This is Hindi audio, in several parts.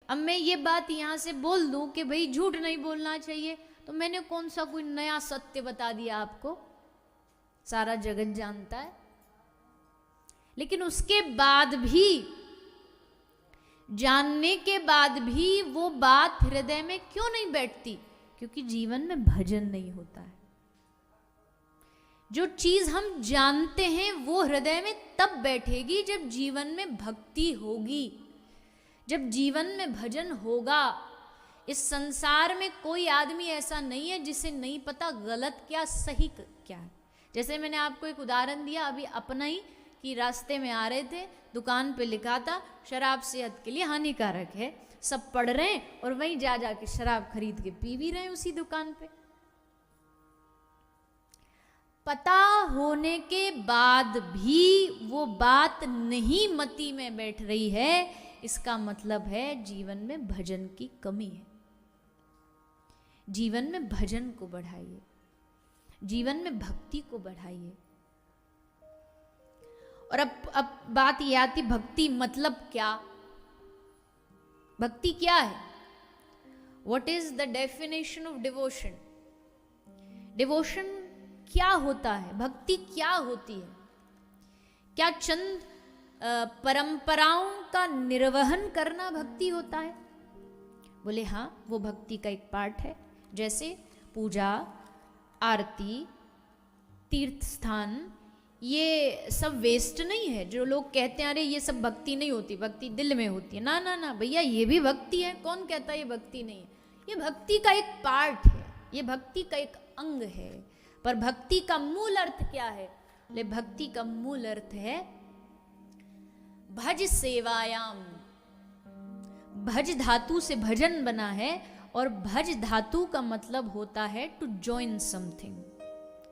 अब मैं ये बात यहाँ से बोल दूं कि भाई झूठ नहीं बोलना चाहिए, तो मैंने कौन सा कोई नया सत्य बता दिया आपको, सारा जगत जानता है। लेकिन उसके बाद भी, जानने के बाद भी वो बात हृदय में क्यों नहीं बैठती? क्योंकि जीवन में भजन नहीं होता है। जो चीज हम जानते हैं वो हृदय में तब बैठेगी जब जीवन में भक्ति होगी, जब जीवन में भजन होगा। इस संसार में कोई आदमी ऐसा नहीं है जिसे नहीं पता गलत क्या सही क्या है। जैसे मैंने आपको एक उदाहरण दिया अभी अपना ही, कि रास्ते में आ रहे थे, दुकान पे लिखा था शराब सेहत के लिए हानिकारक है, सब पढ़ रहे हैं और वहीं जा जाके शराब खरीद के पी भी रहे हैं उसी दुकान पे। पता होने के बाद भी वो बात नहीं मति में बैठ रही है, इसका मतलब है जीवन में भजन की कमी है। जीवन में भजन को बढ़ाइए, जीवन में भक्ति को बढ़ाइए। और अब बात ये आती, भक्ति मतलब क्या? भक्ति क्या है? What is the definition of devotion? Devotion क्या होता है? भक्ति क्या होती है? क्या चंद परंपराओं का निर्वहन करना भक्ति होता है? बोले हाँ, वो भक्ति का एक पार्ट है। जैसे पूजा, आरती, तीर्थ स्थान, ये सब वेस्ट नहीं है। जो लोग कहते हैं अरे ये सब भक्ति नहीं होती, भक्ति दिल में होती है, ना ना ना भैया, ये भी भक्ति है। कौन कहता है ये भक्ति नहीं है? ये भक्ति का एक पार्ट है, ये भक्ति का एक अंग है। पर भक्ति का मूल अर्थ क्या है? ले भक्ति का मूल अर्थ है भज सेवायाम। भज धातु से भजन बना है, और भज धातु का मतलब होता है टू जॉइन समथिंग,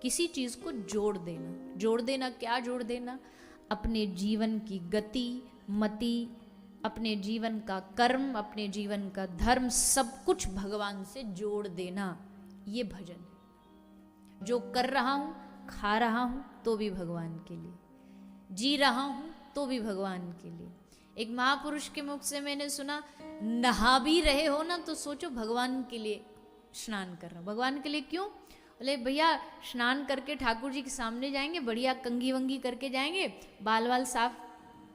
किसी चीज को जोड़ देना। जोड़ देना, क्या जोड़ देना? अपने जीवन की गति, मति, अपने जीवन का कर्म, अपने जीवन का धर्म, सब कुछ भगवान से जोड़ देना, ये भजन है। जो कर रहा हूं, खा रहा हूं तो भी भगवान के लिए, जी रहा हूं तो भी भगवान के लिए। एक महापुरुष के मुख से मैंने सुना, नहा भी रहे हो ना तो सोचो भगवान के लिए स्नान कर रहा हूं। भगवान के लिए क्यों? बोले भैया स्नान करके ठाकुर जी के सामने जाएंगे, बढ़िया कंघी वंगी करके जाएंगे, बाल वाल साफ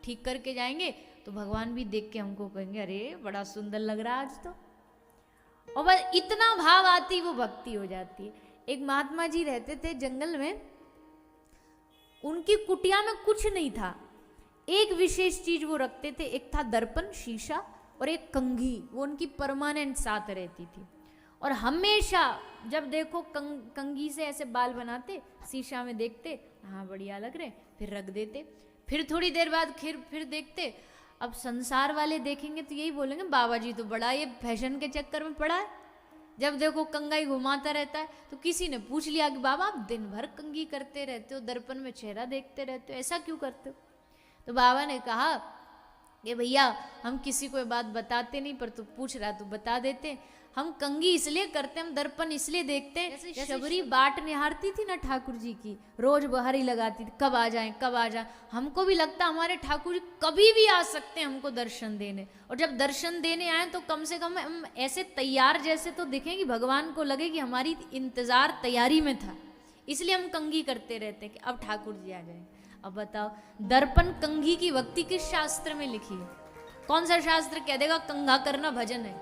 ठीक करके जाएंगे, तो भगवान भी देख के हमको कहेंगे अरे बड़ा सुंदर लग रहा आज तो। और बस इतना भाव आती वो भक्ति हो जाती है। एक महात्मा जी रहते थे जंगल में, उनकी कुटिया में कुछ नहीं था, एक विशेष चीज वो रखते थे, एक था दर्पण, शीशा, और एक कंघी, वो उनकी परमानेंट साथ रहती थी। और हमेशा जब देखो कंघी से ऐसे बाल बनाते, शीशा में देखते, हाँ बढ़िया लग रहे, फिर रख देते। फिर थोड़ी देर बाद फिर देखते। अब संसार वाले देखेंगे तो यही बोलेंगे बाबा जी तो बड़ा ये फैशन के चक्कर में पड़ा है, जब देखो कंघी घुमाता रहता है। तो किसी ने पूछ लिया कि बाबा आप दिन भर कंघी करते रहते हो, दर्पण में चेहरा देखते रहते हो, ऐसा क्यों करते हो? तो बाबा ने कहा कि भैया हम किसी को ये बात बताते नहीं, पर तू पूछ रहा तो बता देते। हम कंघी इसलिए करते, हम दर्पण इसलिए देखते हैं, जैसे शबरी बाट निहारती थी ना ठाकुर जी की, रोज बहारी लगाती थी, कब आ जाएं कब आ जाएं। हमको भी लगता हमारे ठाकुर जी कभी भी आ सकते हैं हमको दर्शन देने, और जब दर्शन देने आए तो कम से कम हम ऐसे तैयार जैसे तो दिखें कि भगवान को लगे कि हमारी इंतजार तैयारी में था। इसलिए हम कंघी करते रहते हैं कि अब ठाकुर जी आ जाए। अब बताओ, दर्पण कंघी की भक्ति किस शास्त्र में लिखी है? कौन सा शास्त्र कह देगा कंघा करना भजन है?